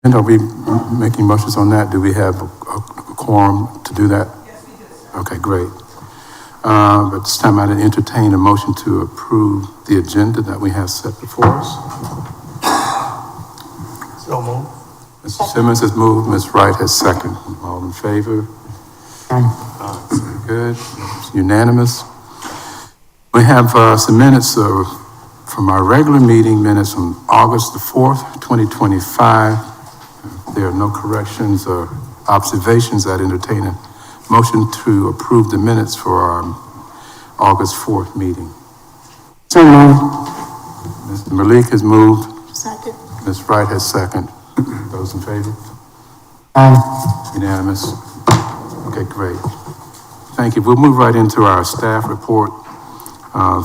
And are we making motions on that? Do we have a quorum to do that? Yes, we do. Okay, great. But this time I'd entertain a motion to approve the agenda that we have set before us. So moved. Mr. Simmons has moved, Ms. Wright has seconded. All in favor? Very good. It's unanimous. We have some minutes from our regular meeting, minutes from August the 4th, 2025. If there are no corrections or observations, I'd entertain a motion to approve the minutes for our August 4th meeting. So moved. Mr. Malik has moved. Second. Ms. Wright has seconded. Those in favor? Aye. Unanimous. Okay, great. Thank you. We'll move right into our staff report.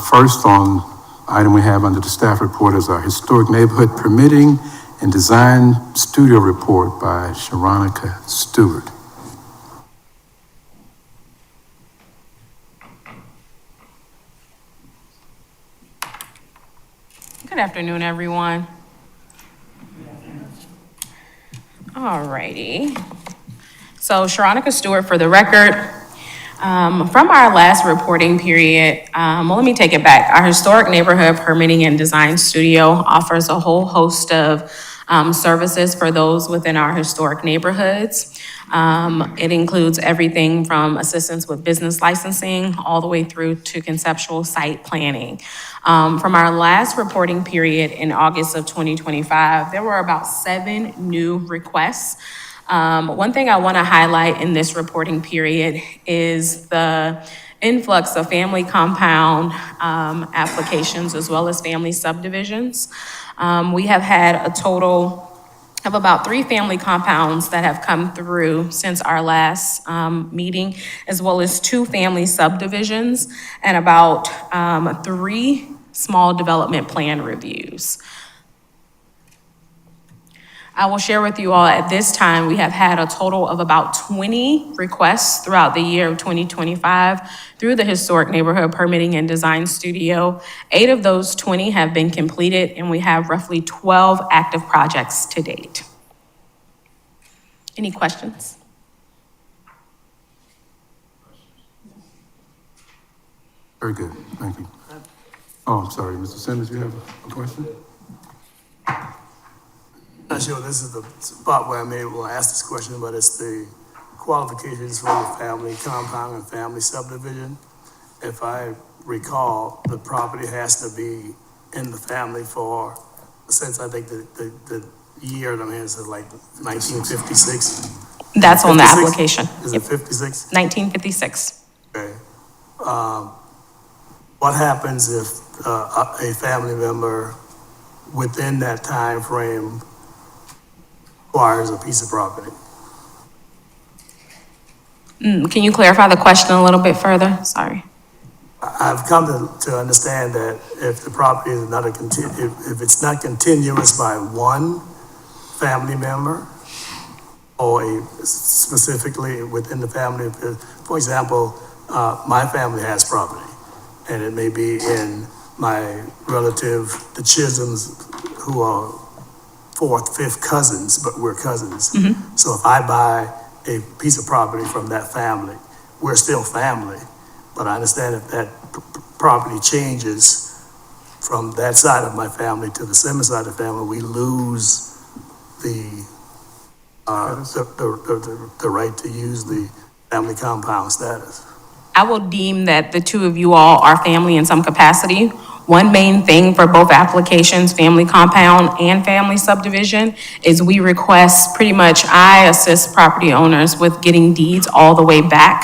First on item we have under the staff report is our historic neighborhood permitting and design studio report by Sharonica Stewart. Good afternoon, everyone. All righty. So Sharonica Stewart for the record. From our last reporting period, let me take it back. Our historic neighborhood permitting and design studio offers a whole host of services for those within our historic neighborhoods. It includes everything from assistance with business licensing all the way through to conceptual site planning. From our last reporting period in August of 2025, there were about 7 new requests. One thing I want to highlight in this reporting period is the influx of family compound applications as well as family subdivisions. We have had a total of about 3 family compounds that have come through since our last meeting, as well as 2 family subdivisions and about 3 small development plan reviews. I will share with you all at this time, we have had a total of about 20 requests throughout the year of 2025 through the Historic Neighborhood Permitting and Design Studio. 8 of those 20 have been completed, and we have roughly 12 active projects to date. Any questions? Very good, thank you. Oh, I'm sorry, Mr. Simmons, you have a question? Not sure this is the spot where I'm able to ask this question, but it's the qualifications for the family compound and family subdivision. If I recall, the property has to be in the family for, since I think the year that I'm in is like 1956. That's on the 56? application. Is Yep. it 56? 1956. Okay. What happens if a family member within that time frame acquires a piece of property? Can you clarify the question a little bit further? Sorry. I've come to understand that if the property is not if it's not continuous by one family member or specifically within the family, for example, my family has property and it may be in my relative, the Chisholms, who are 4th, 5th cousins, but we're cousins. Mm-hmm. So if I buy a piece of property from that family, we're still family. But I understand if that property changes from that side of my family to the Simmons side of the family, we lose the right to use the family compound status. I will deem that the 2 of you all are family in some capacity. One main thing for both applications, family compound and family subdivision, is we request pretty much, I assist property owners with getting deeds all the way back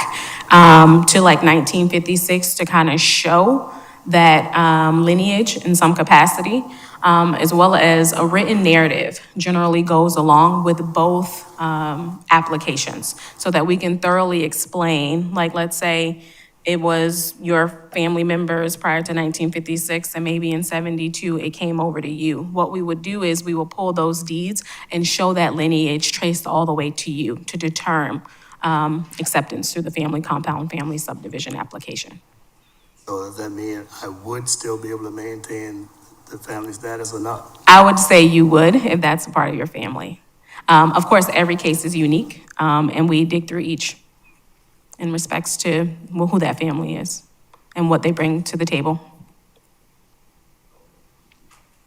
to like 1956 to kind of show that lineage in some capacity, as well as a written narrative generally goes along with both applications so that we can thoroughly explain, like let's say it was your family members prior to 1956 and maybe in 72 it came over to you. What we would do is we will pull those deeds and show that lineage traced all the way to you to determine acceptance through the family compound, family subdivision application. So does that mean I would still be able to maintain the family status or not? I would say you would if that's a part of your family. Of course, every case is unique, and we dig through each in respects to who that family is and what they bring to the table.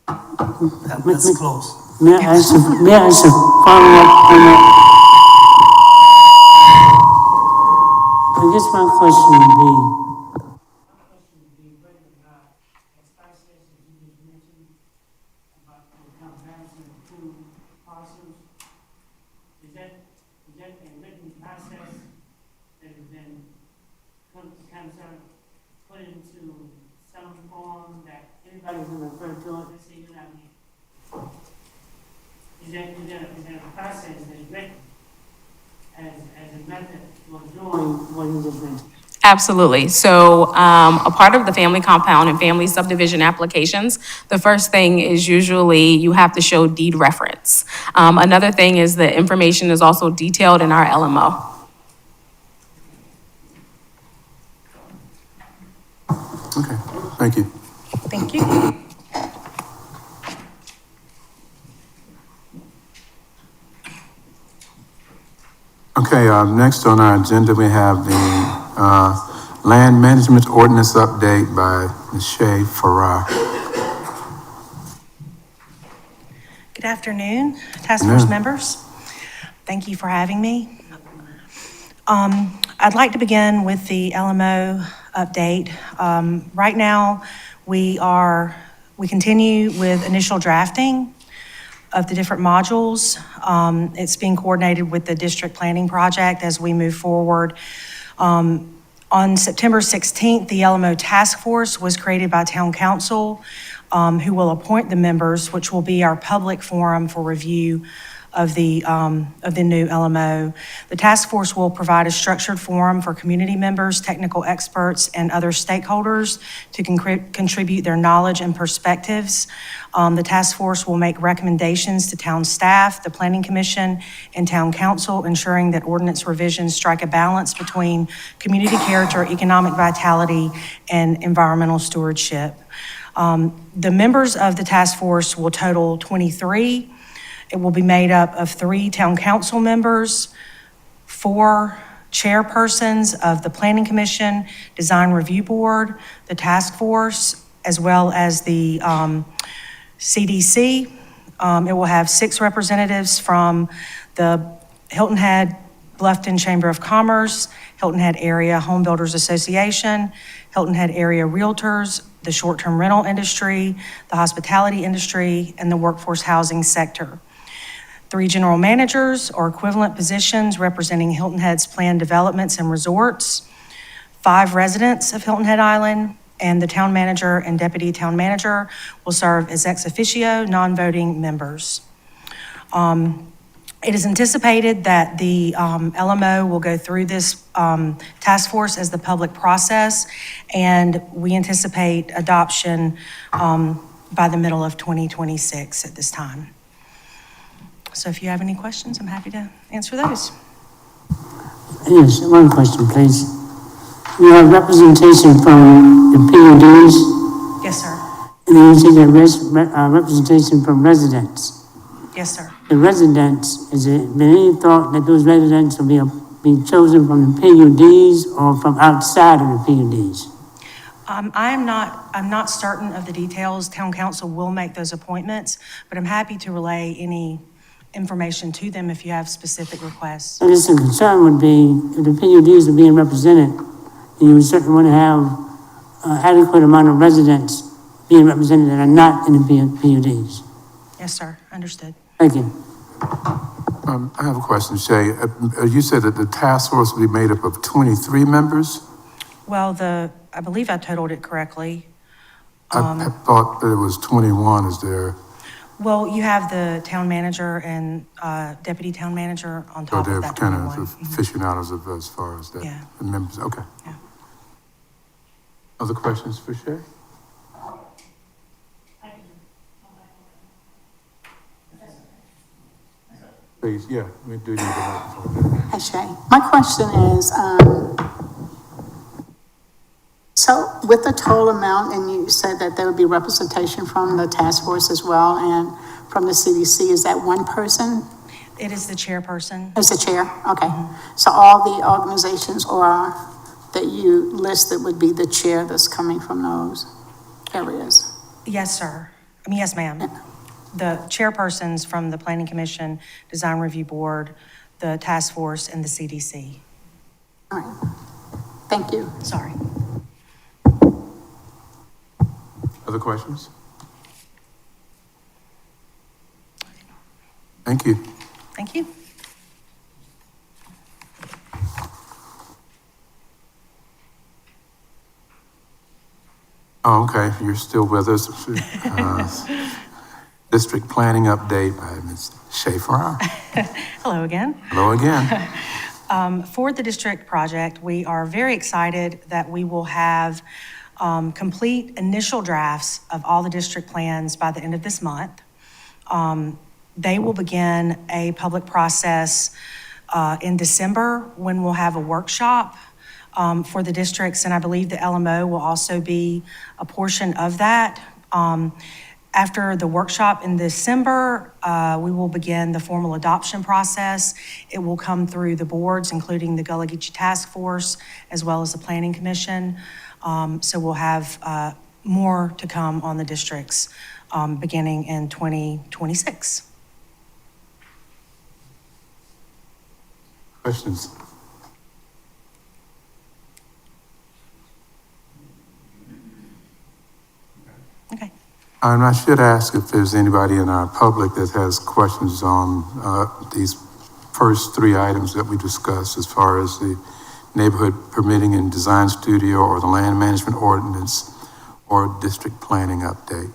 That's close. May I ask a follow-up on that? I guess my question would be, put into some form that anybody can refer to it, let's say you're not here. Is that a process that's written as a method for doing what you just mentioned? Absolutely. So a part of the family compound and family subdivision applications, the first thing is usually you have to show deed reference. Another thing is the information is also detailed in our LMO. Okay, thank you. Thank you. Okay, next on our agenda, we have the Land Management Ordinance Update by Ms. Shay Farrar. Good afternoon, task force members. Thank you for having me. I'd like to begin with the LMO update. Right now, we continue with initial drafting of the different modules. It's being coordinated with the district planning project as we move forward. On September 16th, the LMO task force was created by town council, who will appoint the members, which will be our public forum for review of the new LMO. The task force will provide a structured forum for community members, technical experts, and other stakeholders to contribute their knowledge and perspectives. The task force will make recommendations to town staff, the planning commission, and town council, ensuring that ordinance revisions strike a balance between community character, economic vitality, and environmental stewardship. The members of the task force will total 23. It will be made up of 3 town council members, 4 chairpersons of the Planning Commission, Design Review Board, the task force, as well as the CDC. It will have 6 representatives from the Hilton Head Bluffton Chamber of Commerce, Hilton Head Area Home Builders Association, Hilton Head Area Realtors, the short-term rental industry, the hospitality industry, and the workforce housing sector. 3 general managers or equivalent positions representing Hilton Head's planned developments and resorts, 5 residents of Hilton Head Island, and the town manager and deputy town manager will serve as ex officio, non-voting members. It is anticipated that the LMO will go through this task force as the public process, and we anticipate adoption by the middle of 2026 at this time. So if you have any questions, I'm happy to answer those. Yes, one question, please. You have representation from the PUDs, Yes, sir. and then you say that representation from residents. Yes, sir. The residents, is it been any thought that those residents will be chosen from the PUDs or from outside of the PUDs? I'm not certain of the details. Town council will make those appointments, but I'm happy to relay any information to them if you have specific requests. So this concern would be if the PUDs are being represented, you would certainly want to have adequate amount of residents being represented that are not in the PUDs. Yes, sir. Understood. Thank you. I have a question, Shay. You said that the task force will be made up of 23 members? Well, I believe I totaled it correctly. I thought that it was 21, is there? Well, you have the town manager and deputy town manager on So top they're of that kind 21. of aficionados of as far as that, Yeah. the members, okay. Yeah. Other questions for Shay? Please, yeah, we do need a microphone. Hi, Shay. My question is, so with the total amount, and you said that there would be representation from the task force as well and from the CDC, is that one person? It is the chairperson. As the chair? Okay. So all the organizations or that you listed would be the chair that's coming from those areas? Yes, sir. I mean, yes, ma'am. The chairpersons from the Planning Commission, Design Review Board, the task force, and the CDC. All right. Thank you. Sorry. Other questions? Thank you. Thank you. Oh, okay, you're still with us. District planning update by Ms. Schaefer. Hello again. Hello again. For the district project, we are very excited that we will have complete initial drafts of all the district plans by the end of this month. They will begin a public process in December when we'll have a workshop for the districts, and I believe the LMO will also be a portion of that. After the workshop in December, we will begin the formal adoption process. It will come through the boards, including the Gullah Geechee Task Force, as well as the Planning Commission. So we'll have more to come on the districts beginning in 2026. Questions? Okay. And I should ask if there's anybody in our public that has questions on these first three items that we discussed as far as the neighborhood permitting and design studio or the land management ordinance or district planning update.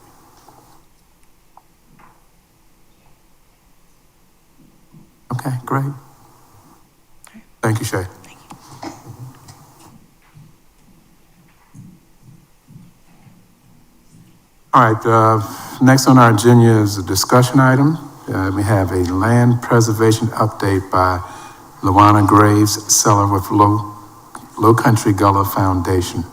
Okay, great. Thank you, Shay. All right, next on our agenda is a discussion item. We have a land preservation update by Luana Graves, seller with Low Country Gullah Foundation.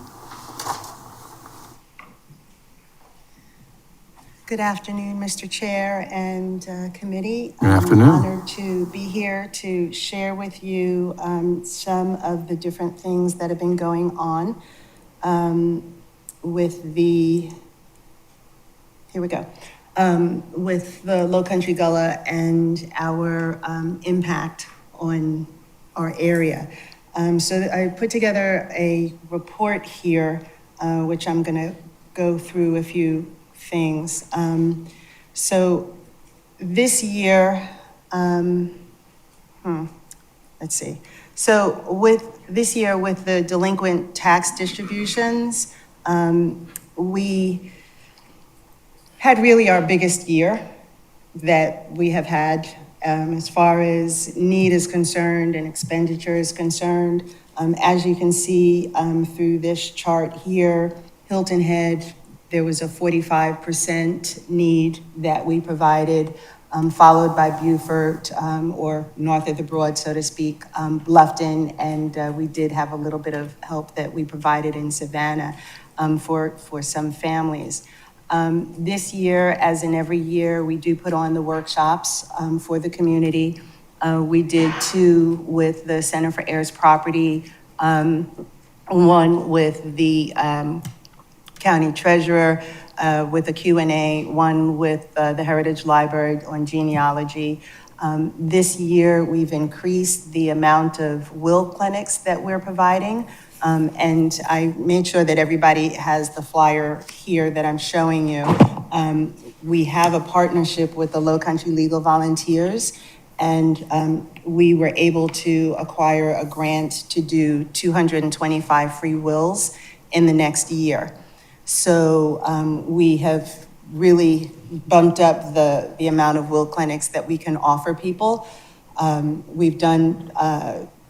Good afternoon, Mr. Chair and committee. Good afternoon. I'm honored to be here to share with you some of the different things that have been going on with the, here we go, with the Low Country Gullah and our impact on our area. So I put together a report here, which I'm going to go through a few things. So this year, let's see. So with this year, with the delinquent tax distributions, we had really our biggest year that we have had as far as need is concerned and expenditure is concerned. As you can see through this chart here, Hilton Head, there was a 45% need that we provided, followed by Beaufort, or north of the Broad, so to speak, Bluffton, and we did have a little bit of help that we provided in Savannah for some families. This year, as in every year, we do put on the workshops for the community. We did two with the Center for Heirs Property, one with the county treasurer with a Q&A, one with the Heritage Library on genealogy. This year, we've increased the amount of will clinics that we're providing. And I made sure that everybody has the flyer here that I'm showing you. We have a partnership with the Low Country Legal Volunteers, and we were able to acquire a grant to do 225 free wills in the next year. So we have really bumped up the amount of will clinics that we can offer people. We've done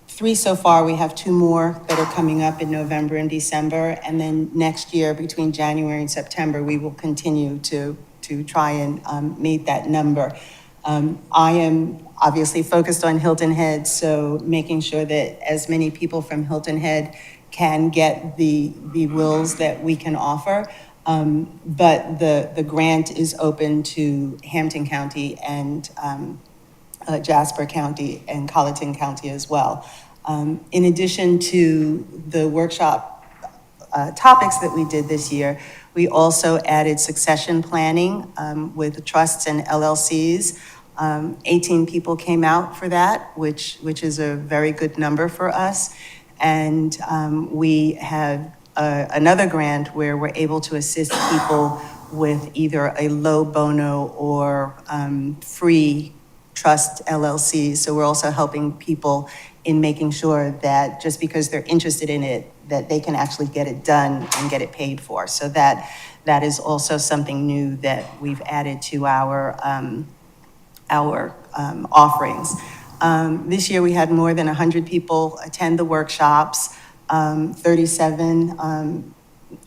3 so far. We have 2 more that are coming up in November and December. And then next year, between January and September, we will continue to try and meet that number. I am obviously focused on Hilton Head, so making sure that as many people from Hilton Head can get the wills that we can offer. But the grant is open to Hampton County and Jasper County and Colleton County as well. In addition to the workshop topics that we did this year, we also added succession planning with trusts and LLCs. 18 people came out for that, which is a very good number for us. And we have another grant where we're able to assist people with either a low bono or free trust LLC. So we're also helping people in making sure that just because they're interested in it, that they can actually get it done and get it paid for. So that is also something new that we've added to our offerings. This year we had more than 100 people attend the workshops, 37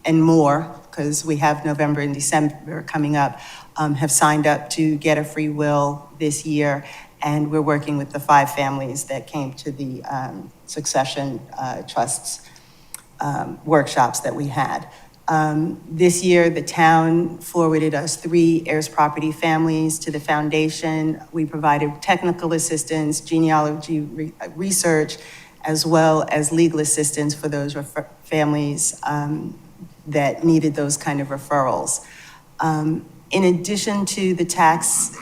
and more, because we have November and December coming up, have signed up to get a free will this year. And we're working with the 5 families that came to the succession trusts workshops that we had. This year, the town forwarded us 3 heirs property families to the foundation. We provided technical assistance, genealogy research, as well as legal assistance for those families that needed those kind of referrals. In addition to the tax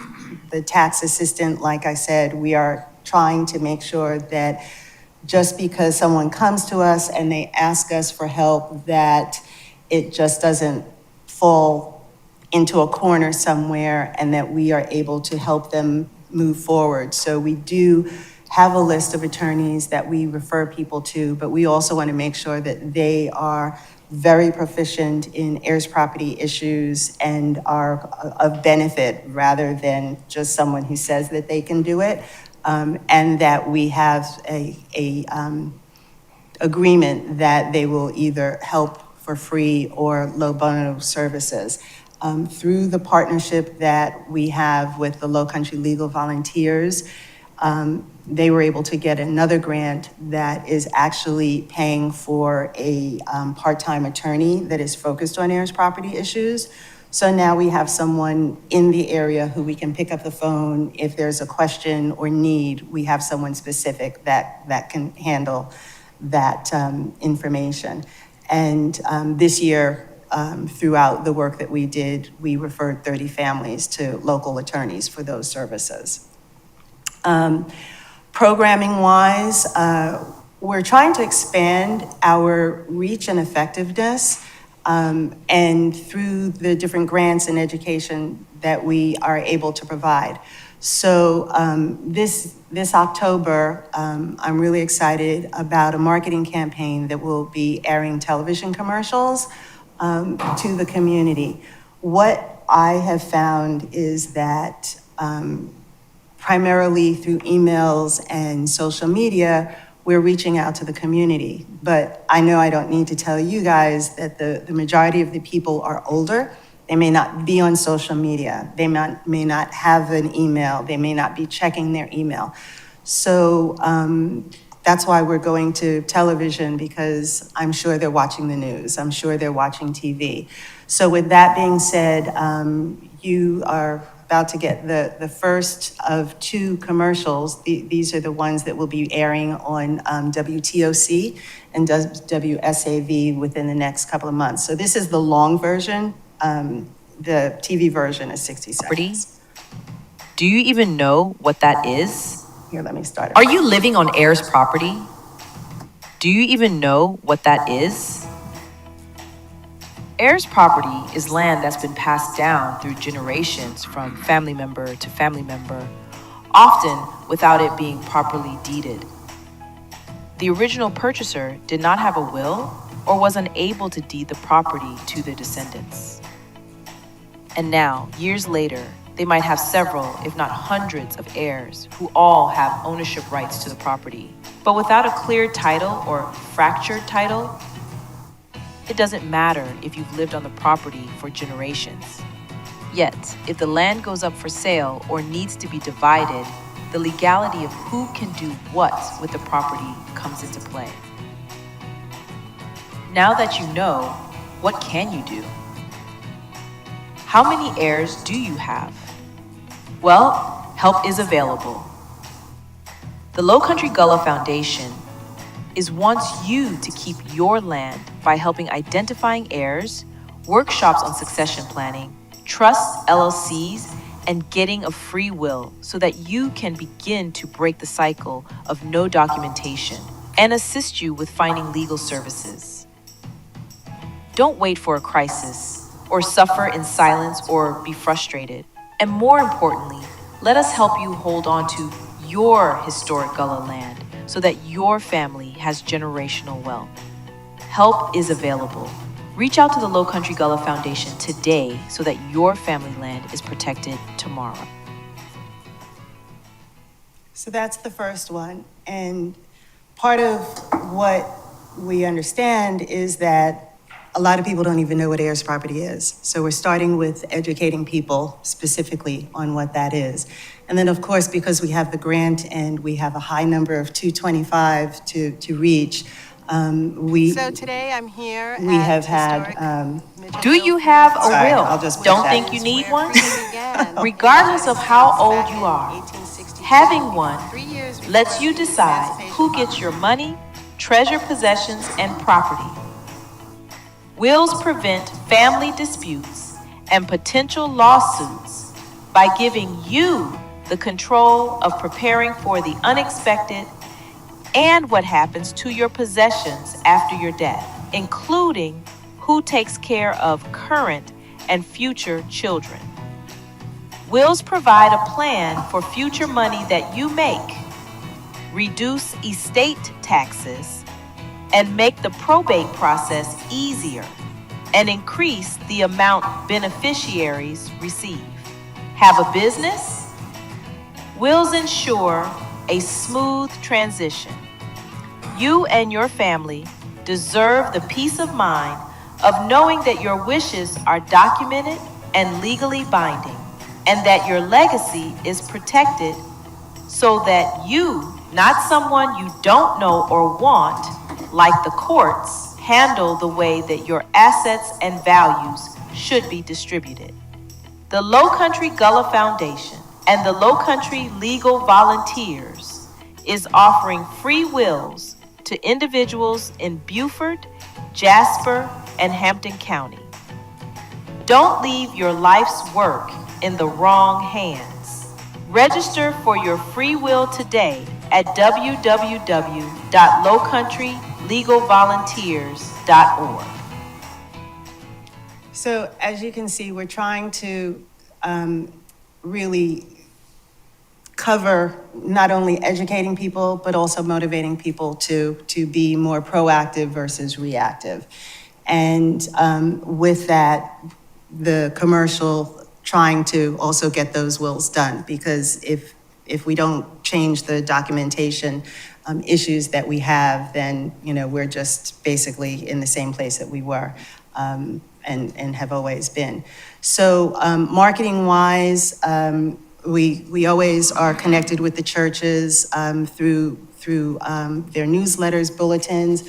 assistant, like I said, we are trying to make sure that just because someone comes to us and they ask us for help, that it just doesn't fall into a corner somewhere and that we are able to help them move forward. So we do have a list of attorneys that we refer people to, but we also want to make sure that they are very proficient in heirs property issues and are of benefit rather than just someone who says that they can do it, and that we have a agreement that they will either help for free or low bono services. Through the partnership that we have with the Low Country Legal Volunteers, they were able to get another grant that is actually paying for a part-time attorney that is focused on heirs property issues. So now we have someone in the area who we can pick up the phone if there's a question or need. We have someone specific that can handle that information. And this year, throughout the work that we did, we referred 30 families to local attorneys for those services. Programming-wise, we're trying to expand our reach and effectiveness, and through the different grants and education that we are able to provide. So this October, I'm really excited about a marketing campaign that will be airing television commercials to the community. What I have found is that primarily through emails and social media, we're reaching out to the community. But I know I don't need to tell you guys that the majority of the people are older. They may not be on social media. They may not have an email. They may not be checking their email. So that's why we're going to television, because I'm sure they're watching the news. I'm sure they're watching TV. So with that being said, you are about to get the first of 2 commercials. These are the ones that will be airing on WTOC and WSAV within the next couple of months. So this is the long version. The TV version is 60 seconds. Do you even know what that is? Here, let me start. Are you living on heirs property? Do you even know what that is? Heirs property is land that's been passed down through generations from family member to family member, often without it being properly deeded. The original purchaser did not have a will or was unable to deed the property to their descendants. And now, years later, they might have several, if not hundreds, of heirs who all have ownership rights to the property. But without a clear title or fractured title, it doesn't matter if you've lived on the property for generations. Yet, if the land goes up for sale or needs to be divided, the legality of who can do what with the property comes into play. Now that you know, what can you do? How many heirs do you have? Well, help is available. The Low Country Gullah Foundation wants you to keep your land by helping identifying heirs, workshops on succession planning, trusts, LLCs, and getting a free will so that you can begin to break the cycle of no documentation and assist you with finding legal services. Don't wait for a crisis or suffer in silence or be frustrated. And more importantly, let us help you hold on to your historic Gullah land so that your family has generational wealth. Help is available. Reach out to the Low Country Gullah Foundation today so that your family land is protected tomorrow. So that's the first one. And part of what we understand is that a lot of people don't even know what heirs property is. So we're starting with educating people specifically on what that is. And then, of course, because we have the grant and we have a high number of 225 to reach, So today I'm here we at have had, historic Do you have a Sorry, will? I'll just Don't put that- think you need one? began. Regardless of how old you are, 1862. having one 3 years before lets you the decide Emancipation who gets your money, treasured possessions, and property. Wills prevent family disputes and potential lawsuits by giving you the control of preparing for the unexpected and what happens to your possessions after your death, including who takes care of current and future children. Wills provide a plan for future money that you make, reduce estate taxes, and make the probate process easier, and increase the amount beneficiaries receive. Have a business? Wills ensure a smooth transition. You and your family deserve the peace of mind of knowing that your wishes are documented and legally binding, and that your legacy is protected so that you, not someone you don't know or want, like the courts, handle the way that your assets and values should be distributed. The Low Country Gullah Foundation and the Low Country Legal Volunteers is offering free wills to individuals in Beaufort, Jasper, and Hampton County. Don't leave your life's work in the wrong hands. Register for your free will today at www.lowcountrylegalvolunteers.org. So as you can see, we're trying to really cover not only educating people, but also motivating people to be more proactive versus reactive. And with that, the commercial trying to also get those wills done, because if we don't change the documentation issues that we have, then, we're just basically in the same place that we were and have always been. So marketing-wise, we always are connected with the churches through their newsletters, bulletins,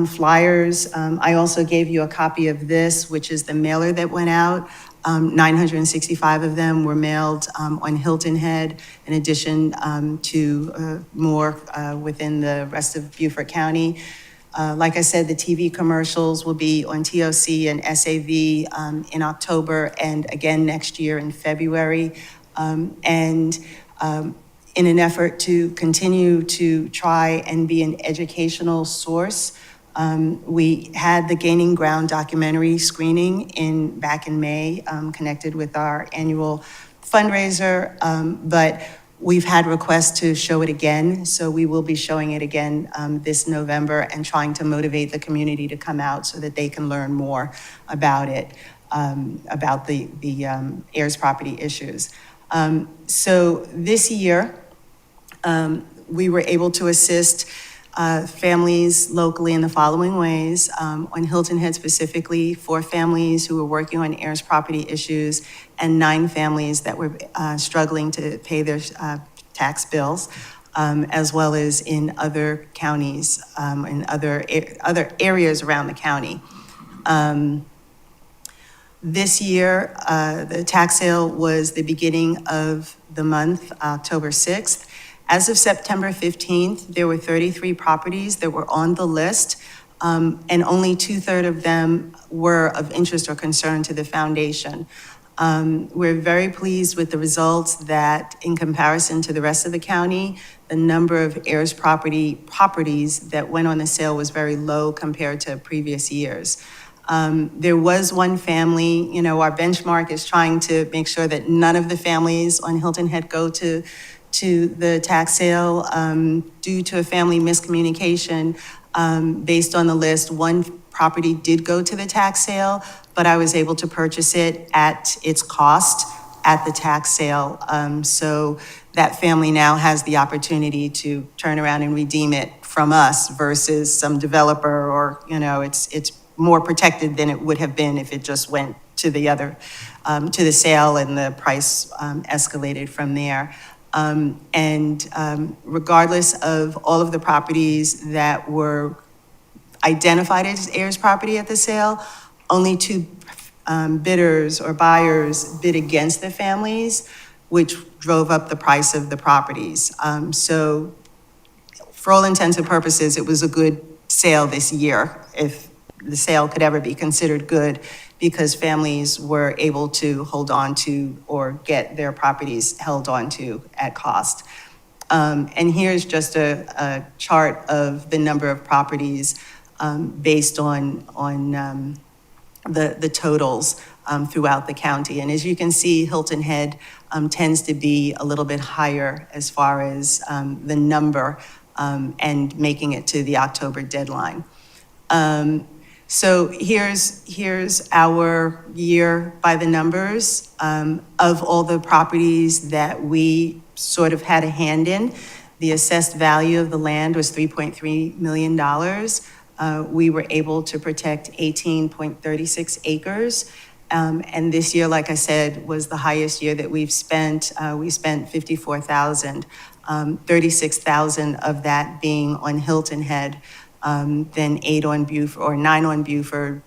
flyers. I also gave you a copy of this, which is the mailer that went out. 965 of them were mailed on Hilton Head, in addition to more within the rest of Beaufort County. Like I said, the TV commercials will be on TOC and SAV in October, and again next year in February. In an effort to continue to try and be an educational source, we had the Gaining Ground documentary screening back in May, connected with our annual fundraiser, but we've had requests to show it again, so we will be showing it again this November and trying to motivate the community to come out so that they can learn more about it, about the heirs property issues. So this year, we were able to assist families locally in the following ways. On Hilton Head specifically, 4 families who were working on heirs property issues and 9 families that were struggling to pay their tax bills, as well as in other counties, in other areas around the county. This year, the tax sale was the beginning of the month, October 6th. As of September 15th, there were 33 properties that were on the list, and only 2/3 of them were of interest or concern to the foundation. We're very pleased with the results that, in comparison to the rest of the county, the number of heirs properties that went on the sale was very low compared to previous years. There was one family, our benchmark is trying to make sure that none of the families on Hilton Head go to the tax sale. Due to a family miscommunication, based on the list, one property did go to the tax sale, but I was able to purchase it at its cost at the tax sale. So that family now has the opportunity to turn around and redeem it from us versus some developer, or, it's more protected than it would have been if it just went to the other, to the sale, and the price escalated from there. Regardless of all of the properties that were identified as heirs property at the sale, only 2 bidders or buyers bid against the families, which drove up the price of the properties. So for all intents and purposes, it was a good sale this year, if the sale could ever be considered good, because families were able to hold on to or get their properties held on to at cost. And here's just a chart of the number of properties based on the totals throughout the county. And as you can see, Hilton Head tends to be a little bit higher as far as the number and making it to the October deadline. So here's our year by the numbers of all the properties that we sort of had a hand in. The assessed value of the land was $3.3 million. We were able to protect 18.36 acres. And this year, like I said, was the highest year that we've spent. We spent $54,000, 36,000 of that being on Hilton Head, then 8 on Buford, or 9 on Buford,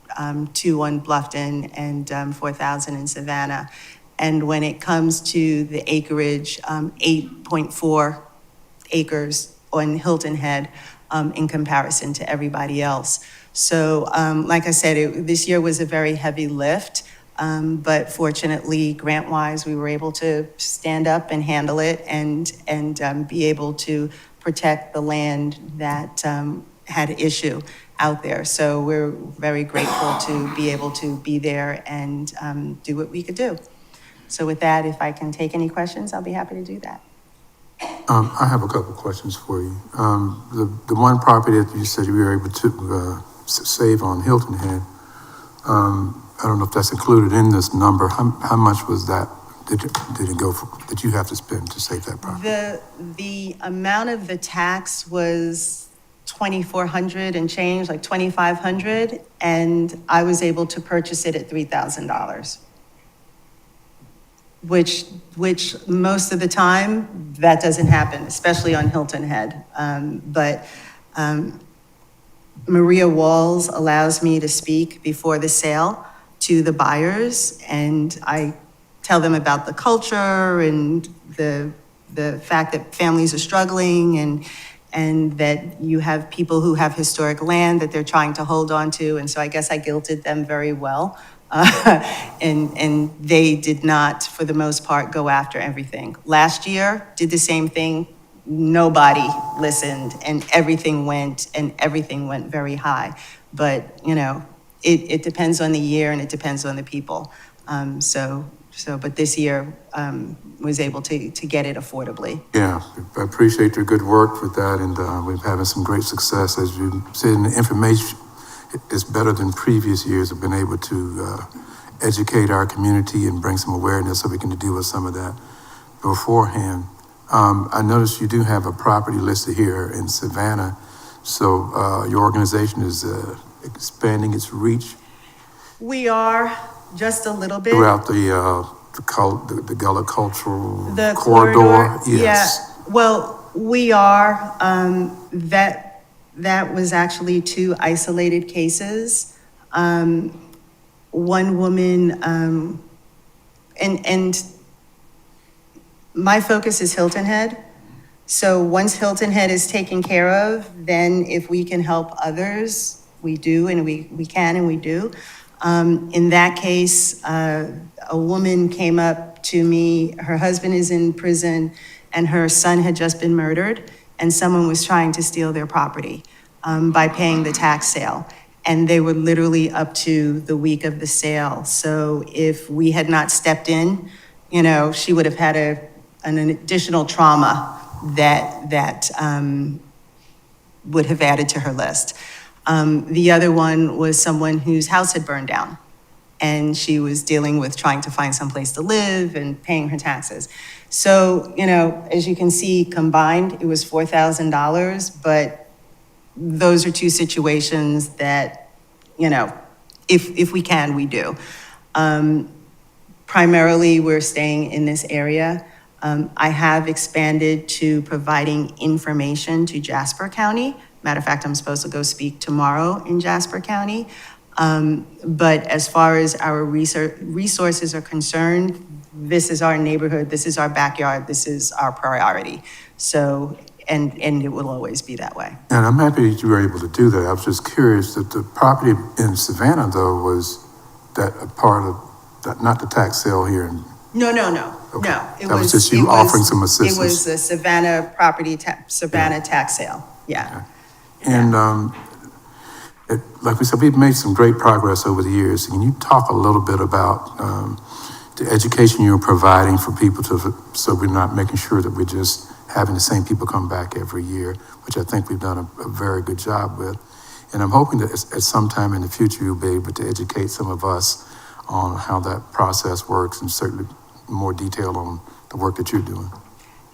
2 on Bluffton, and 4,000 in Savannah. And when it comes to the acreage, 8.4 acres on Hilton Head in comparison to everybody else. So like I said, this year was a very heavy lift, but fortunately, grant-wise, we were able to stand up and handle it and be able to protect the land that had issue out there. So we're very grateful to be able to be there and do what we could do. So with that, if I can take any questions, I'll be happy to do that. I have a couple of questions for you. The one property that you said you were able to save on Hilton Head, I don't know if that's included in this number. How much was that? Did it go for, that you have to spend to save that property? The amount of the tax was $2,400 and change, like $2,500, and I was able to purchase it at $3,000. Which most of the time, that doesn't happen, especially on Hilton Head. But Maria Walls allows me to speak before the sale to the buyers, and I tell them about the culture and the fact that families are struggling, and that you have people who have historic land that they're trying to hold on to. And so I guess I guilted them very well. And they did not, for the most part, go after everything. Last year, did the same thing. Nobody listened, and everything went very high. But, it depends on the year, and it depends on the people. But this year, was able to get it affordably. Yeah, I appreciate your good work with that, and we're having some great success. As you said, the information is better than previous years. Have been able to educate our community and bring some awareness so we can deal with some of that beforehand. I noticed you do have a property listed here in Savannah, so your organization is expanding its reach. We are, just a little bit. Throughout the Gullah cultural The corridor. Yes. Yeah, well, we are, that was actually 2 isolated cases. One woman, and my focus is Hilton Head, So once Hilton Head is taken care of, then if we can help others, we do, and we can and we do. In that case, a woman came up to me, her husband is in prison, and her son had just been murdered, and someone was trying to steal their property by paying the tax sale. And they were literally up to the week of the sale. So if we had not stepped in, you know, she would have had an additional trauma that would have added to her list. The other one was someone whose house had burned down, and she was dealing with trying to find someplace to live and paying her taxes. So, you know, as you can see, combined, it was $4,000, but those are two situations that, you know, if we can, we do. Primarily, we're staying in this area. I have expanded to providing information to Jasper County. Matter of fact, I'm supposed to go speak tomorrow in Jasper County. But as far as our resources are concerned, this is our neighborhood, this is our backyard, this is our priority. So, and it will always be that way. And I'm happy that you were able to do that. I was just curious that the property in Savannah, though, was that a part of, that, not the tax sale here in. No. Okay. No. That was just you offering some assistance. It was the Savannah Savannah tax sale, yeah. And like we said, we've made some great progress over the years. Can you talk a little bit about the education you're providing for people so we're not making sure that we're just having the same people come back every year, which I think we've done a very good job with. And I'm hoping that at some time in the future, you'll be able to educate some of us on how that process works, and certainly more detail on the work that you're doing.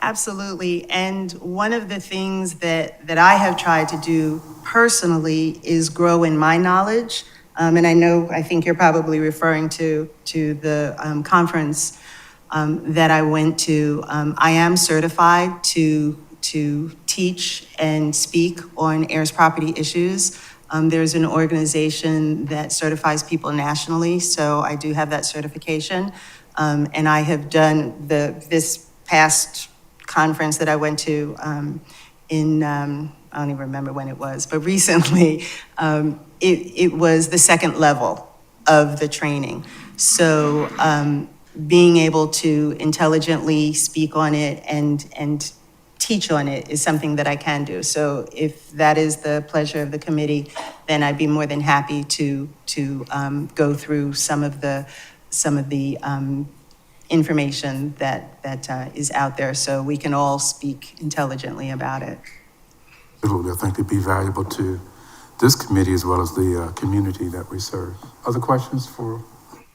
Absolutely. And one of the things that I have tried to do personally is grow in my knowledge. And I think you're probably referring to the conference that I went to. I am certified to teach and speak on heirs property issues. There's an organization that certifies people nationally, so I do have that certification. And I have done this past conference that I went to in, I don't even remember when it was, but recently, it was the second level of the training. So being able to intelligently speak on it and teach on it is something that I can do. So if that is the pleasure of the committee, then I'd be more than happy to go through some of the information that is out there, so we can all speak intelligently about it. Absolutely, I think it'd be valuable to this committee as well as the community that we serve. Other questions for?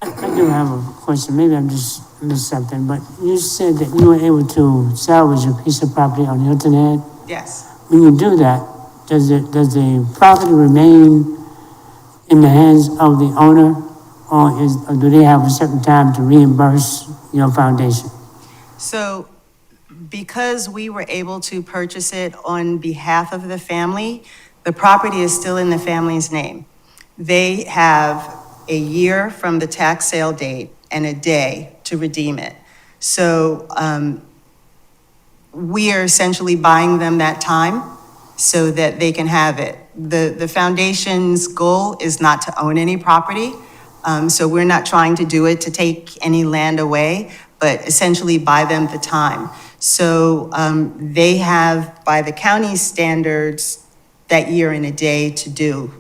I do have a question, maybe I'm just missed something, but you said that you were able to salvage a piece of property on Hilton Head. Yes. When you do that, does the property remain in the hands of the owner, or do they have a certain time to reimburse your foundation? So because we were able to purchase it on behalf of the family, the property is still in the family's name. They have a year from the tax sale date and a day to redeem it. So we are essentially buying them that time so that they can have it. The foundation's goal is not to own any property. So we're not trying to do it to take any land away, but essentially buy them the time. So they have, by the county's standards, that year and a day to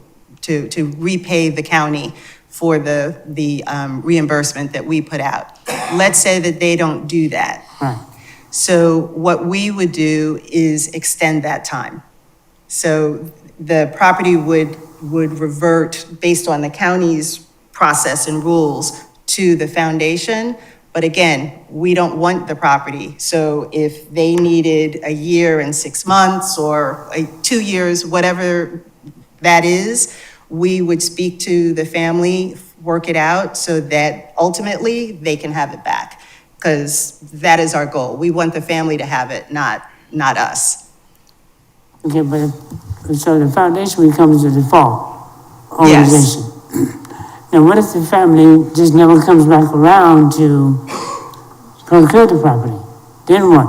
repay the county for the reimbursement that we put out. Let's say that they don't do that. Right. So what we would do is extend that time. So the property would revert based on the county's process and rules to the foundation. But again, we don't want the property. So if they needed a year and 6 months or 2 years, whatever that is, we would speak to the family, work it out so that ultimately they can have it back. Because that is our goal. We want the family to have it, not us. Okay, but so the foundation becomes the default organization. Yes. Now, what if the family just never comes back around to procure the property? Then what?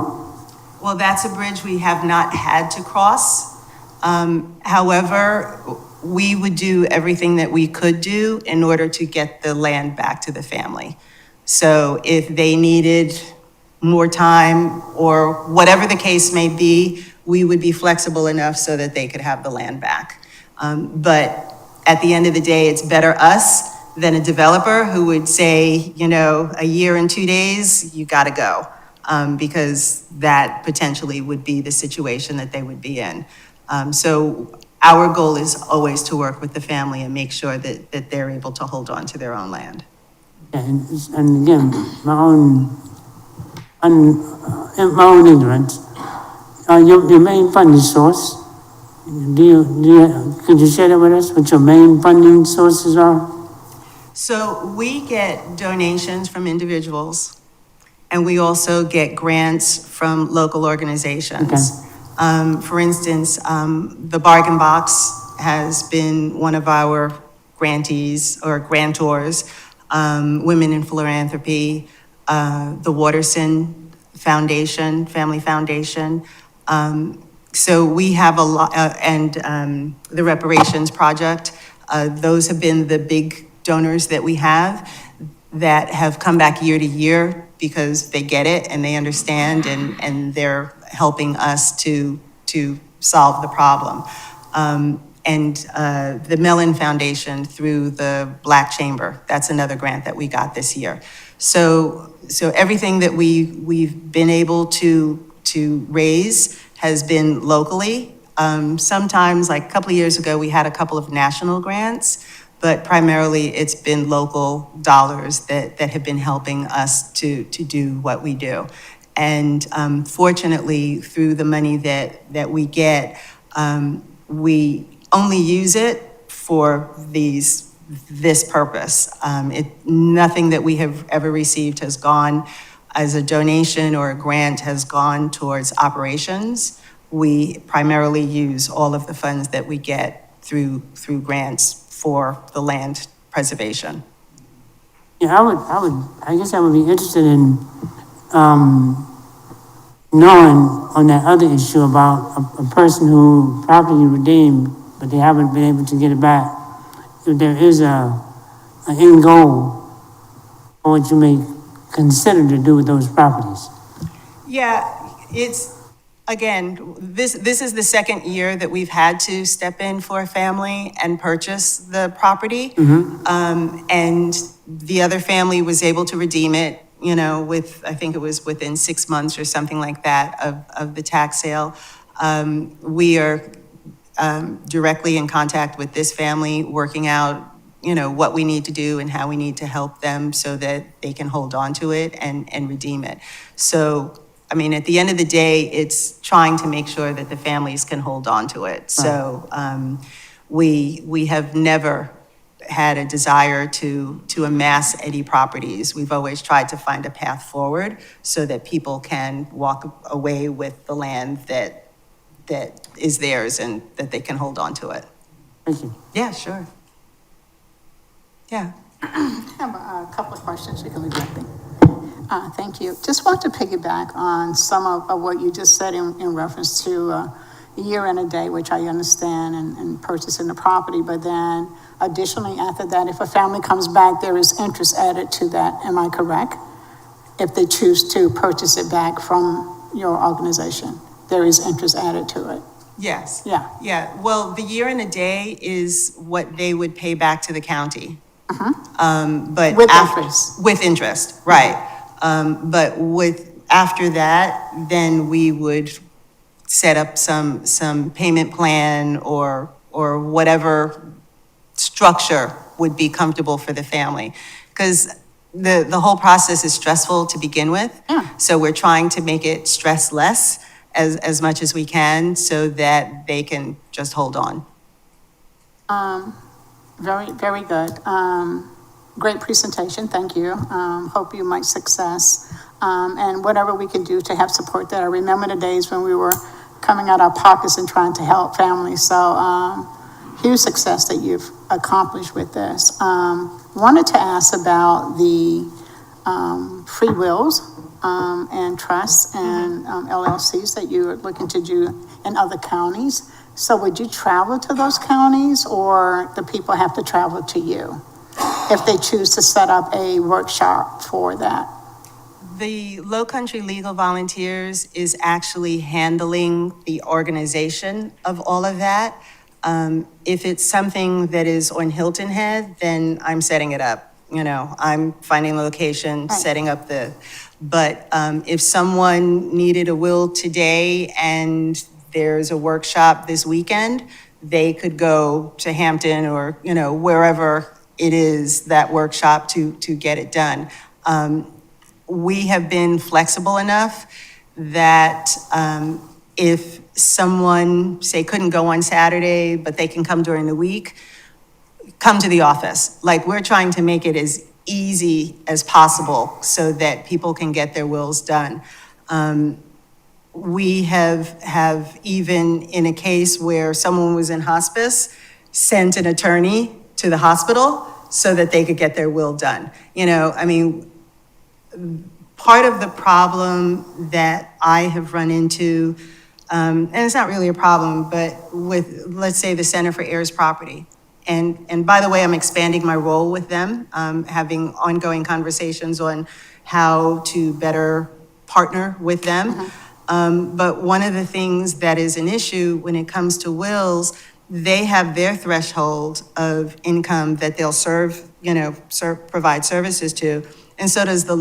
Well, that's a bridge we have not had to cross. However, we would do everything that we could do in order to get the land back to the family. So if they needed more time or whatever the case may be, we would be flexible enough so that they could have the land back. But at the end of the day, it's better us than a developer who would say, you know, a year and 2 days, you gotta go. Because that potentially would be the situation that they would be in. So our goal is always to work with the family and make sure that they're able to hold on to their own land. And again, my own ignorance, your main funding source, could you share that with us, what your main funding sources are? So we get donations from individuals, and we also get grants from local organizations. For instance, the Bargain Box has been one of our grantees or grantors, Women in Philanthropy, the Waterson Foundation, Family Foundation. So we have a lot, and the Reparations Project. Those have been the big donors that we have that have come back year to year because they get it and they understand and they're helping us to solve the problem. And the Mellon Foundation through the Black Chamber, that's another grant that we got this year. So everything that we've been able to raise has been locally. Sometimes, like a couple of years ago, we had a couple of national grants, but primarily it's been local dollars that have been helping us to do what we do. And fortunately, through the money that we get, we only use it for this purpose. Nothing that we have ever received has gone as a donation or a grant has gone towards operations. We primarily use all of the funds that we get through grants for the land preservation. Yeah, I guess I would be interested in knowing on that other issue about a person who property redeemed, but they haven't been able to get it back. If there is an end goal for what you may consider to do with those properties. Yeah, it's, again, this is the second year that we've had to step in for a family and purchase the property. And the other family was able to redeem it, you know, I think it was within 6 months or something like that of the tax sale. We are directly in contact with this family, working out, you know, what we need to do and how we need to help them so that they can hold on to it and redeem it. So, I mean, at the end of the day, it's trying to make sure that the families can hold on to it. So we have never had a desire to amass any properties. We've always tried to find a path forward so that people can walk away with the land that is theirs and that they can hold on to it. Thank you. Yeah, sure. Yeah. I have a couple of questions. You can leave that thing. Thank you. Just want to piggyback on some of what you just said in reference to a year and a day, which I understand, and purchasing the property. But then additionally, after that, if a family comes back, there is interest added to that. Am I correct? If they choose to purchase it back from your organization, there is interest added to it. Yes. Yeah. Yeah. Well, the year and a day is what they would pay back to the county. But With interest. With interest, right. But after that, then we would set up some payment plan or whatever structure would be comfortable for the family. Because the whole process is stressful to begin with. Yeah. So we're trying to make it stress less as much as we can so that they can just hold on. Very, very good. Great presentation, thank you. Hope you might success. And whatever we can do to have support that. I remember the days when we were coming out our pockets and trying to help families. So huge success that you've accomplished with this. Wanted to ask about the free wills and trusts and LLCs that you're looking to do in other counties. So would you travel to those counties, or the people have to travel to you if they choose to set up a workshop for that? The Low Country Legal Volunteers is actually handling the organization of all of that. If it's something that is on Hilton Head, then I'm setting it up. You know, I'm finding a location, Right. setting up but if someone needed a will today and there's a workshop this weekend, they could go to Hampton or, you know, wherever it is, that workshop to get it done. We have been flexible enough that if someone, say, couldn't go on Saturday, but they can come during the week, come to the office. Like, we're trying to make it as easy as possible so that people can get their wills done. We have even, in a case where someone was in hospice, sent an attorney to the hospital so that they could get their will done. You know, I mean, part of the problem that I have run into, and it's not really a problem, but with, let's say, the Center for Heirs Property. And by the way, I'm expanding my role with them, having ongoing conversations on how to better partner with them. But one of the things that is an issue when it comes to wills, they have their threshold of income that they'll provide services to. And so does the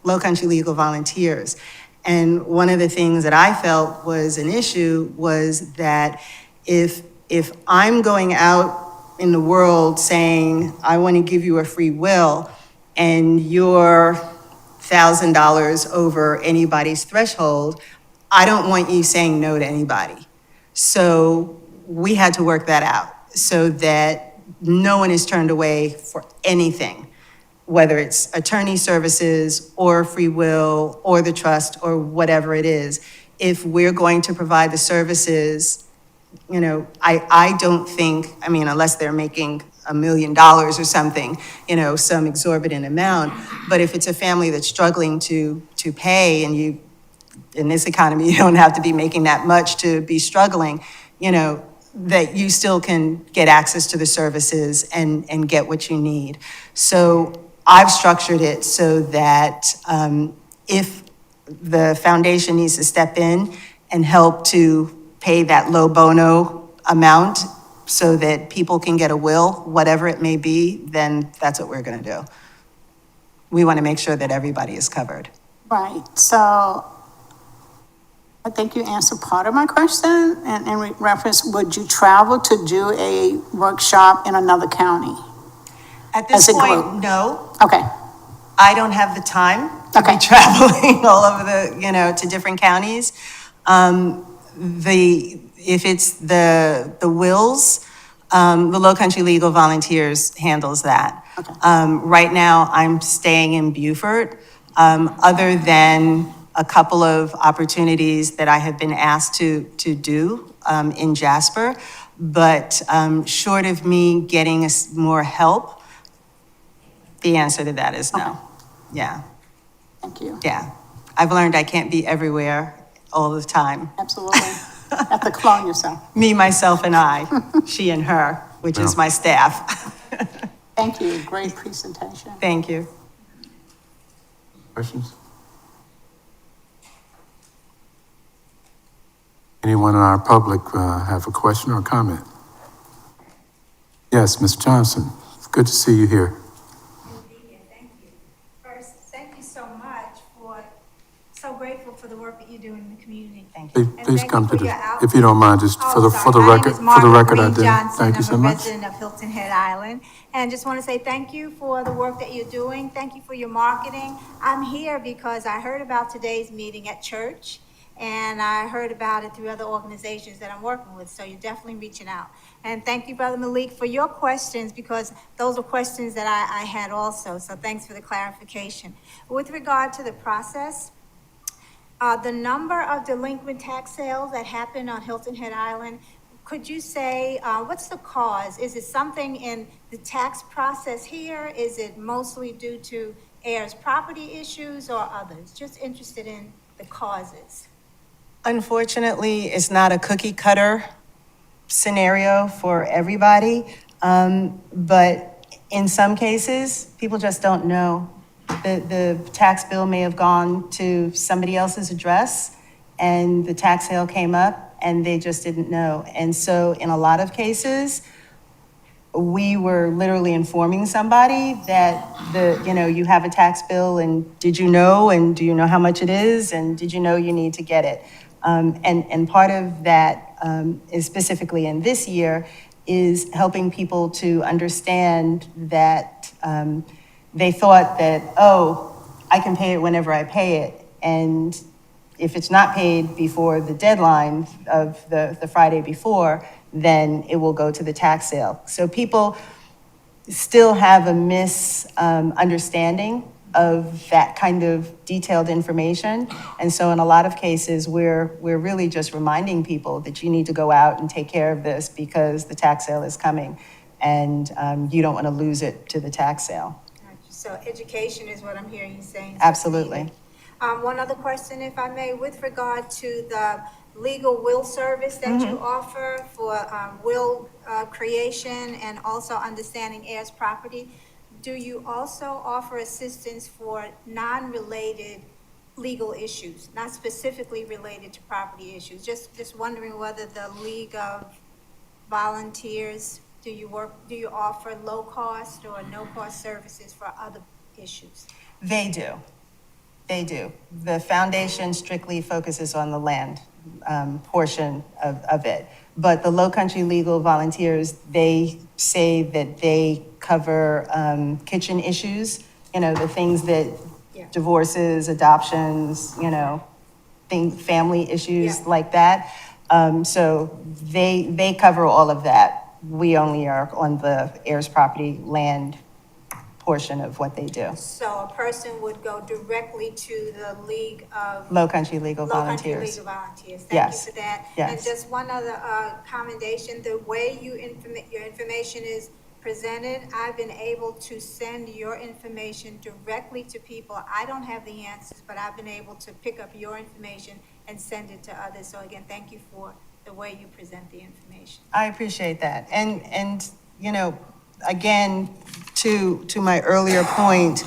Low Country Legal Volunteers. And one of the things that I felt was an issue was that if I'm going out in the world saying, I want to give you a free will, and you're $1,000 over anybody's threshold, I don't want you saying no to anybody. So we had to work that out so that no one is turned away for anything, whether it's attorney services or free will or the trust or whatever it is. If we're going to provide the services, you know, I don't think, I mean, unless they're making $1 million or something, you know, some exorbitant amount. But if it's a family that's struggling to pay, and you, in this economy, you don't have to be making that much to be struggling, you know, that you still can get access to the services and get what you need. So I've structured it so that if the foundation needs to step in and help to pay that low bono amount so that people can get a will, whatever it may be, then that's what we're going to do. We want to make sure that everybody is covered. Right, so I think you answered part of my question, and in reference, would you travel to do a workshop in another county? At this As a point, group. no. Okay, I don't have the time to be Okay. traveling all over to different counties. If it's the wills, the Low Country Legal Volunteers handles that. Okay. Right now, I'm staying in Beaufort, other than a couple of opportunities that I have been asked to do in Jasper. But short of me getting more help, the answer to that is no. Okay. Yeah, thank you. yeah. I've learned I can't be everywhere all the time. Absolutely. Have to clone yourself. Me, myself, and I, she and her, which is my staff. Thank you, great presentation. Thank you. Questions? Anyone in our public have a question or comment? Yes, Ms. Johnson, it's good to see you here. Thank you. First, thank you so much so grateful for the work that you do in the community. Thank you. Please come to if you don't mind, just for the record, I did. Thank you so much. I'm a resident of Hilton Head Island, and just want to say thank you for the work that you're doing. Thank you for your marketing. I'm here because I heard about today's meeting at church, and I heard about it through other organizations that I'm working with, so you're definitely reaching out. And thank you, Brother Malik, for your questions, because those are questions that I had also, so thanks for the clarification. With regard to the process, the number of delinquent tax sales that happen on Hilton Head Island, could you say, what's the cause? Is it something in the tax process here? Is it mostly due to heirs property issues or others? Just interested in the causes. Unfortunately, it's not a cookie cutter scenario for everybody. But in some cases, people just don't know. The tax bill may have gone to somebody else's address and the tax sale came up and they just didn't know. And so in a lot of cases, we were literally informing somebody that you have a tax bill and did you know, and do you know how much it is, and did you know you need to get it? And part of that is specifically in this year is helping people to understand that they thought that, oh, I can pay it whenever I pay it. And if it's not paid before the deadline of the Friday before, then it will go to the tax sale. So people still have a misunderstanding of that kind of detailed information. And so in a lot of cases, we're really just reminding people that you need to go out and take care of this because the tax sale is coming and you don't want to lose it to the tax sale. So education is what I'm hearing you saying. Absolutely. One other question, if I may, with regard to the legal will service that you offer for will creation and also understanding heirs property, do you also offer assistance for non-related legal issues, not specifically related to property issues? Just wondering whether the League of Volunteers, do you offer low cost or no cost services for other issues? They do. They do. The foundation strictly focuses on the land portion of it. But the Low Country Legal Volunteers, they say that they cover kitchen issues, the things that divorces, adoptions, family issues like that. So they cover all of that. We only are on the heirs property land portion of what they do. So a person would go directly to the League of Low Country Legal Low Country Volunteers. Legal Volunteers. Thank Yes. you for that. Yes. And just one other commendation, the way your information is presented, I've been able to send your information directly to people. I don't have the answers, but I've been able to pick up your information and send it to others. So again, thank you for the way you present the information. I appreciate that. And again, to my earlier point,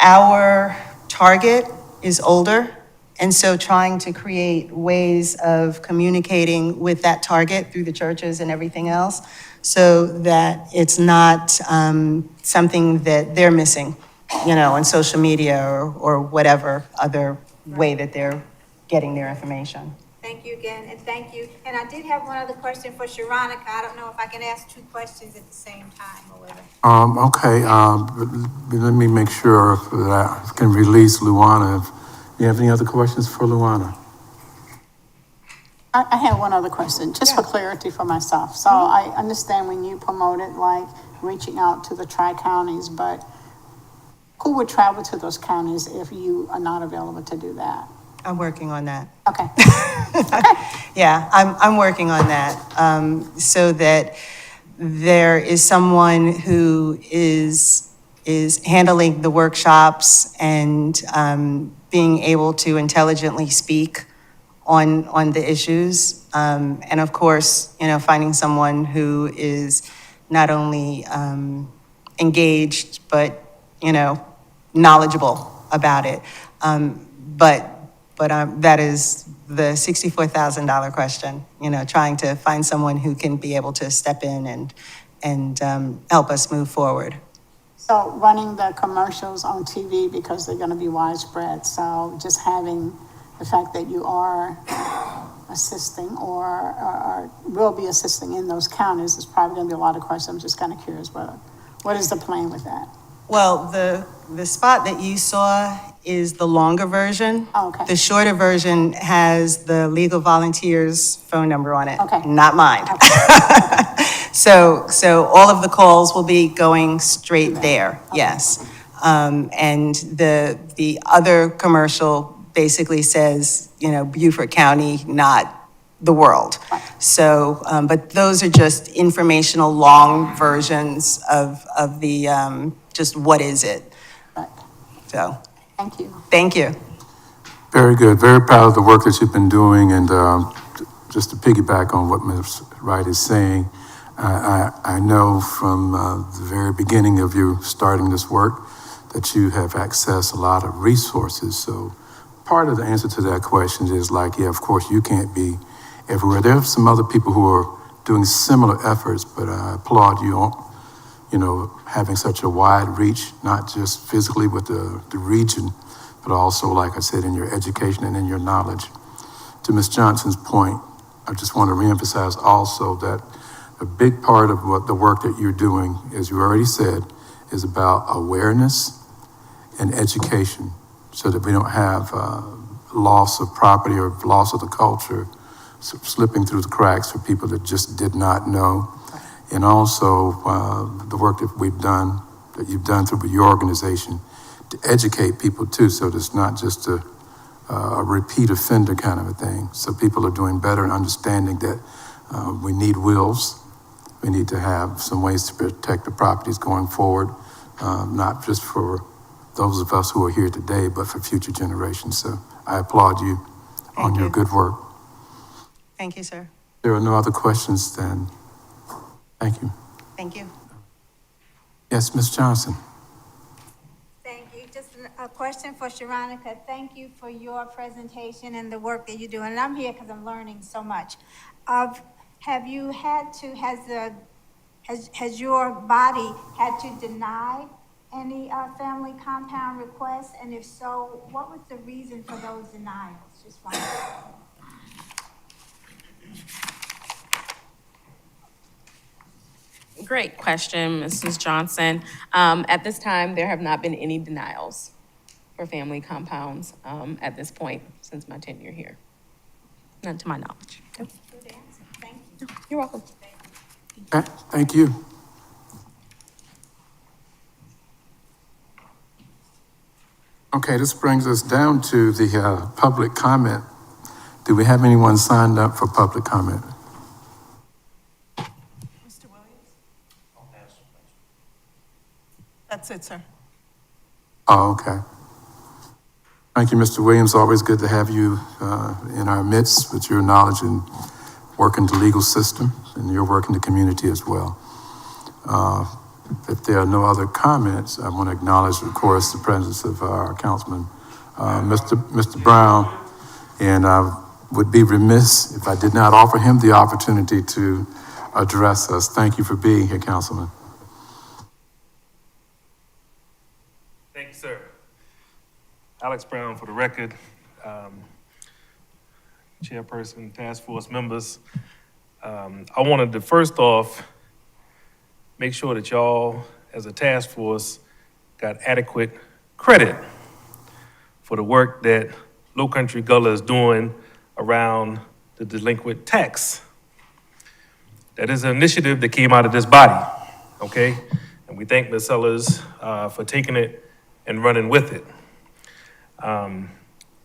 our target is older. And so trying to create ways of communicating with that target through the churches and everything else so that it's not something that they're missing, on social media or whatever other way that they're getting their information. Thank you again, and thank you. And I did have one other question for Sharonica. I don't know if I can ask two questions at the same time or whatever. Okay, but let me make sure that I can release Luana. You have any other questions for Luana? I have one other question, just for clarity for myself. So I understand when you promote it, like reaching out to the tri-counties, but who would travel to those counties if you are not available to do that? I'm working on that. Okay. Yeah, I'm working on that, so that there is someone who is handling the workshops and being able to intelligently speak on the issues. And of course, finding someone who is not only engaged, but, knowledgeable about it. But that is the $64,000 question, trying to find someone who can be able to step in and help us move forward. So running the commercials on TV, because they're going to be widespread. So just having the fact that you are assisting or will be assisting in those counties is probably going to be a lot of questions. I'm just kind of curious, what is the plan with that? Well, the spot that you saw is the longer version. Oh, okay. The shorter version has the Legal Volunteers phone number on it. Okay. Not mine. Okay. So all of the calls will be going straight there, yes. And the other commercial basically says, Beaufort County, not the world. So, but those are just informational long versions of the, just what is it? So, Thank you. thank you. Very good. Very proud of the work that you've been doing. And just to piggyback on what Ms. Wright is saying, I know from the very beginning of you starting this work that you have accessed a lot of resources. So part of the answer to that question is like, yeah, of course, you can't be everywhere. There are some other people who are doing similar efforts, but I applaud you on, having such a wide reach, not just physically with the region, but also, like I said, in your education and in your knowledge. To Ms. Johnson's point, I just want to reemphasize also that a big part of what the work that you're doing, as you already said, is about awareness and education so that we don't have loss of property or loss of the culture slipping through the cracks for people that just did not know. And also the work that you've done through your organization to educate people too, so that it's not just a repeat offender kind of a thing. So people are doing better and understanding that we need wills. We need to have some ways to protect the properties going forward, not just for those of us who are here today, but for future generations. So I applaud you on your good work. Thank you, sir. There are no other questions, then thank you. Thank you. Yes, Ms. Johnson. Thank you. Just a question for Sharonica. Thank you for your presentation and the work that you're doing. And I'm here because I'm learning so much. Have you had to, has your body had to deny any family compound requests? And if so, what was the reason for those denials? Just wondering. Great question, Mrs. Johnson. At this time, there have not been any denials for family compounds at this point since my tenure here. Not to my knowledge. Good answer. Thank you. You're welcome. Okay, thank you. Okay, this brings us down to the public comment. Do we have anyone signed up for public comment? Mr. Williams? That's it, sir. Oh, okay. Thank you, Mr. Williams. Always good to have you in our midst with your knowledge and work in the legal system and your work in the community as well. If there are no other comments, I want to acknowledge, of course, the presence of our councilman, Mr. Brown, and I would be remiss if I did not offer him the opportunity to address us. Thank you for being here, Councilman. Thank you, sir. Alex Brown for the record, chairperson, task force members. I wanted to first off make sure that y'all, as a task force, got adequate credit for the work that Low Country Gullah is doing around the delinquent tax. That is an initiative that came out of this body, okay? And we thank Ms. Sellers for taking it and running with it.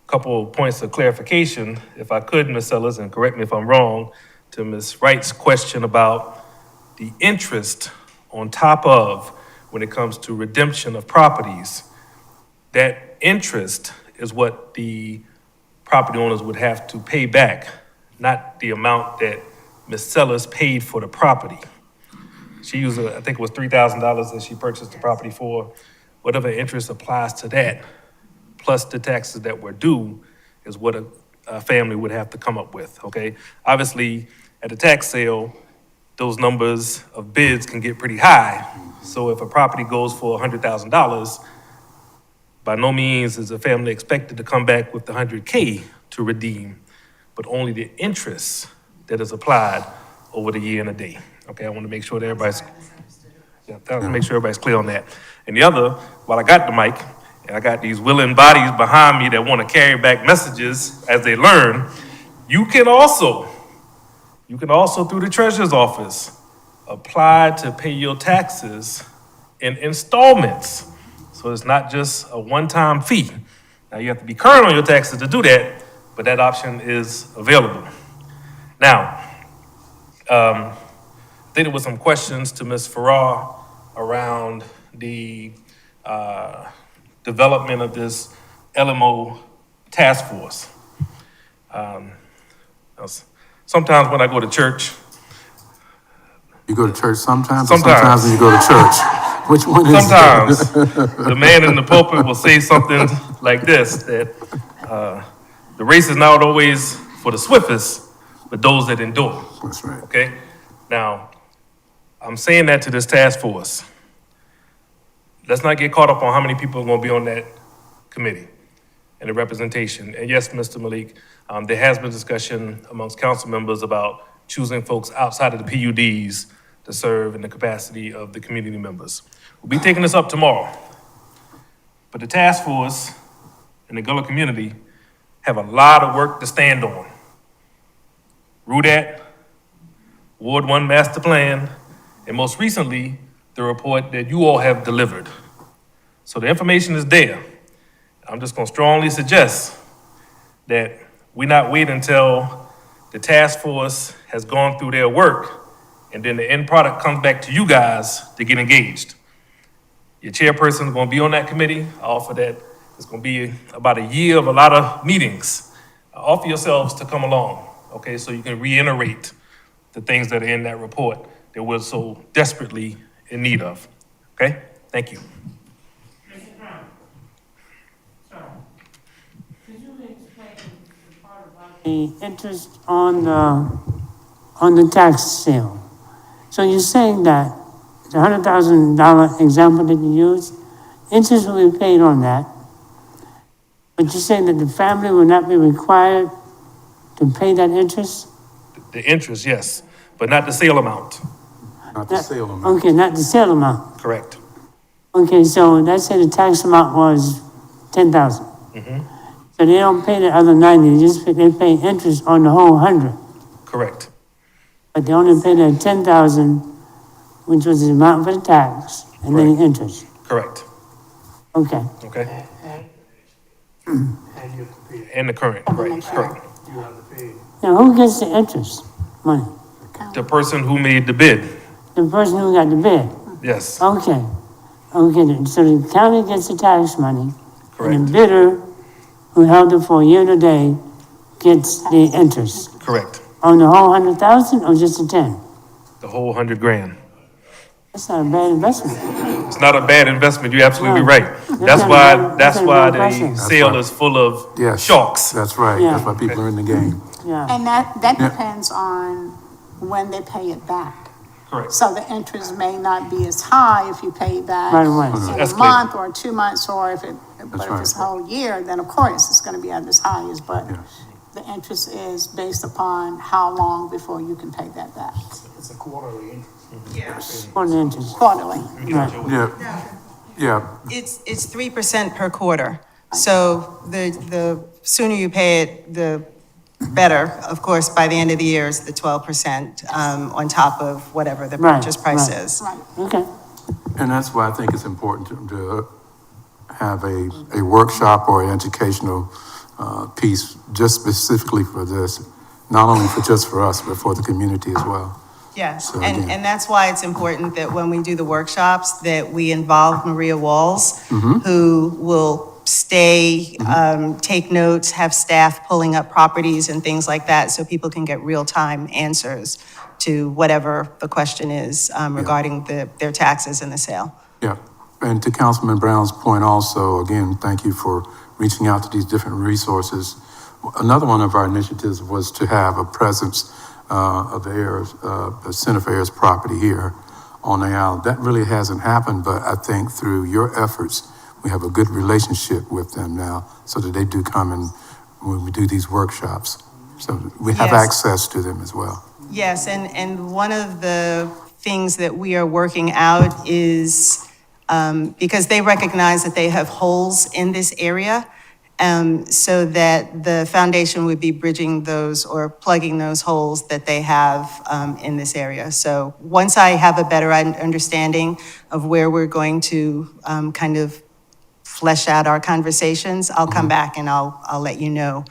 Couple of points of clarification, if I could, Ms. Sellers, and correct me if I'm wrong, to Ms. Wright's question about the interest on top of when it comes to redemption of properties. That interest is what the property owners would have to pay back, not the amount that Ms. Sellers paid for the property. She used, I think it was $3,000 that she purchased the property for. Whatever interest applies to that, plus the taxes that were due, is what a family would have to come up with, okay? Obviously, at a tax sale, those numbers of bids can get pretty high. So if a property goes for $100,000, by no means is a family expected to come back with the 100K to redeem, but only the interest that is applied over the year and a day. Okay, I want to make sure that everybody's, clear on that. And the other, while I got the mic, and I got these willing bodies behind me that want to carry back messages as they learn, you can also through the treasurer's office, apply to pay your taxes in installments. So it's not just a one-time fee. Now you have to be current on your taxes to do that, but that option is available. Now, I think there was some questions to Ms. Farrar around the development of this LMO task force. Sometimes when I go to church, You go to church sometimes, or Sometimes. sometimes when you go to church? Which one is it? sometimes the man in the pulpit will say something like this, that the race is not always for the swiftest, but those that endure. That's right. Okay? Now, I'm saying that to this task force. Let's not get caught up on how many people are going to be on that committee and the representation. And yes, Mr. Malik, there has been discussion amongst council members about choosing folks outside of the PUDs to serve in the capacity of the community members. We'll be taking this up tomorrow. But the task force and the Gullah community have a lot of work to stand on. RUDAT, Ward 1 Master Plan, and most recently, the report that you all have delivered. So the information is there. I'm just gonna strongly suggest that we not wait until the task force has gone through their work and then the end product comes back to you guys to get engaged. Your chairperson is gonna be on that committee. I offer that it's gonna be about a year of a lot of meetings. Offer yourselves to come along, okay, so you can reiterate the things that are in that report that we're so desperately in need of, okay? Thank you. Mr. Brown, sorry. Could you explain the part about the interest on the tax sale? So you're saying that the $100,000 example that you used, interest will be paid on that, but you're saying that the family will not be required to pay that interest? The interest, yes, but not the sale amount, Not the sale amount. Okay, not the sale amount. correct? Okay, so let's say the tax amount was 10,000. So they don't pay the other 90, they pay interest on the whole 100. Correct, But they only pay the 10,000, which was the amount for the tax, and then the interest. correct, Okay. okay? And you have to pay, And the current, right, correct. you have to pay. Now, who gets the interest money? The person who made the bid, The person who got the bid? yes, Okay. Okay, then, so the county gets the tax money, and correct, the bidder who held it for a year and a day gets the interest. correct. On the whole 100,000 or just the 10? The whole $100,000. That's not a bad investment. It's not a bad investment, you're absolutely No. right. That's not a why, bad- that's that's why not a bad the question. sale is full of Yes. sharks. That's right. Yeah. That's why people are in the game. Yeah. And that Yeah. depends on when they pay it back. Correct, So the interest may not be as high if you pay it back Right away. in a Escalated. month or 2 months, or if but if right. it's a whole year, then of course it's gonna be at as high as, but Yes. the interest is based upon how long before you can pay that back, It's a quarterly interest. On the interest. quarterly. Right. Yeah, yeah, It's 3% per quarter. So the sooner you pay it, the better. Of course, by the end of the year, it's the 12% on top of whatever the Right, purchase price right. is. Right. Okay. and that's why I think it's important to have a workshop or an educational piece just specifically for this, not only just for us, but for the community as well. Yes, So, again- and that's why it's important that when we do the workshops, that we involve Maria Walls, who will stay, take notes, have staff pulling up properties and things like that, so people can get real-time answers to whatever the question is regarding their taxes and the sale. Yeah, and to Councilman Brown's point also, again, thank you for reaching out to these different resources. Another one of our initiatives was to have a presence of the heirs, the Center for Heirs property here on the island. That really hasn't happened, but I think through your efforts, we have a good relationship with them now, so that they do come and when we do these workshops. So we have Yes. access to them as well. Yes, and one of the things that we are working out is, because they recognize that they have holes in this area, so that the foundation would be bridging those or plugging those holes that they have in this area. So once I have a better understanding of where we're going to kind of flesh out our conversations, I'll come back and I'll let you know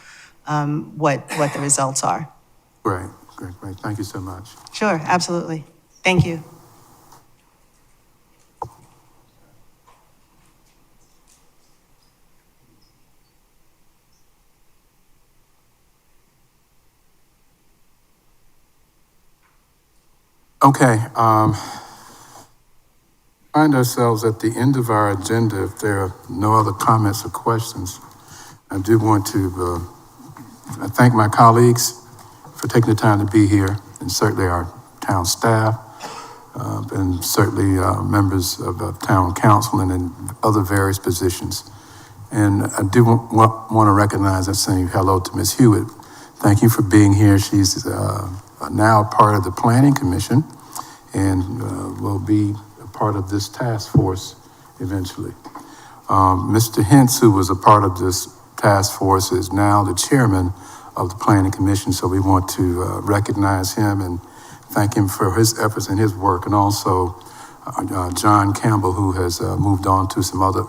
what the results are. Great, great, great. Thank you so much. Sure, absolutely. Thank you. Okay, find ourselves at the end of our agenda. If there are no other comments or questions, I do want to thank my colleagues for taking the time to be here, and certainly our town staff, and certainly members of the town council and in other various positions. And I do want to recognize and say hello to Ms. Hewitt. Thank you for being here. She's now part of the Planning Commission and will be a part of this task force eventually. Mr. Hintz, who was a part of this task force, is now the chairman of the Planning Commission, so we want to recognize him and thank him for his efforts and his work, and also John Campbell, who has moved on to some other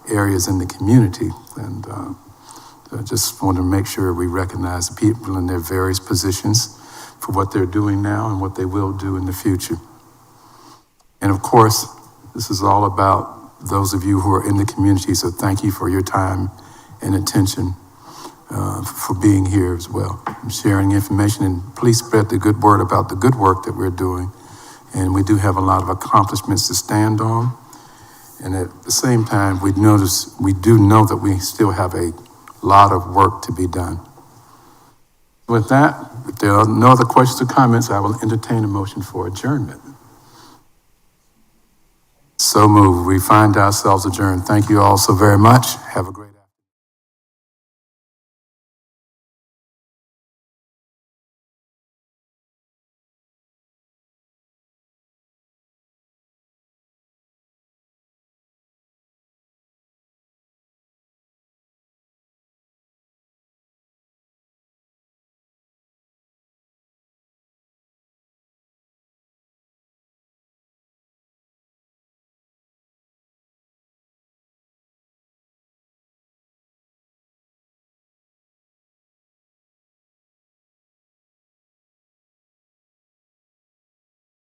areas in the community. And I just want to make sure we recognize the people in their various positions for what they're doing now and what they will do in the future. And of course, this is all about those of you who are in the community, so thank you for your time and attention for being here as well, and sharing information, and please spread the good word about the good work that we're doing. And we do have a lot of accomplishments to stand on. And at the same time, we do know that we still have a lot of work to be done. With that, if there are no other questions or comments, I will entertain a motion for adjournment. So moved. We find ourselves adjourned. Thank you all so very much. Have a great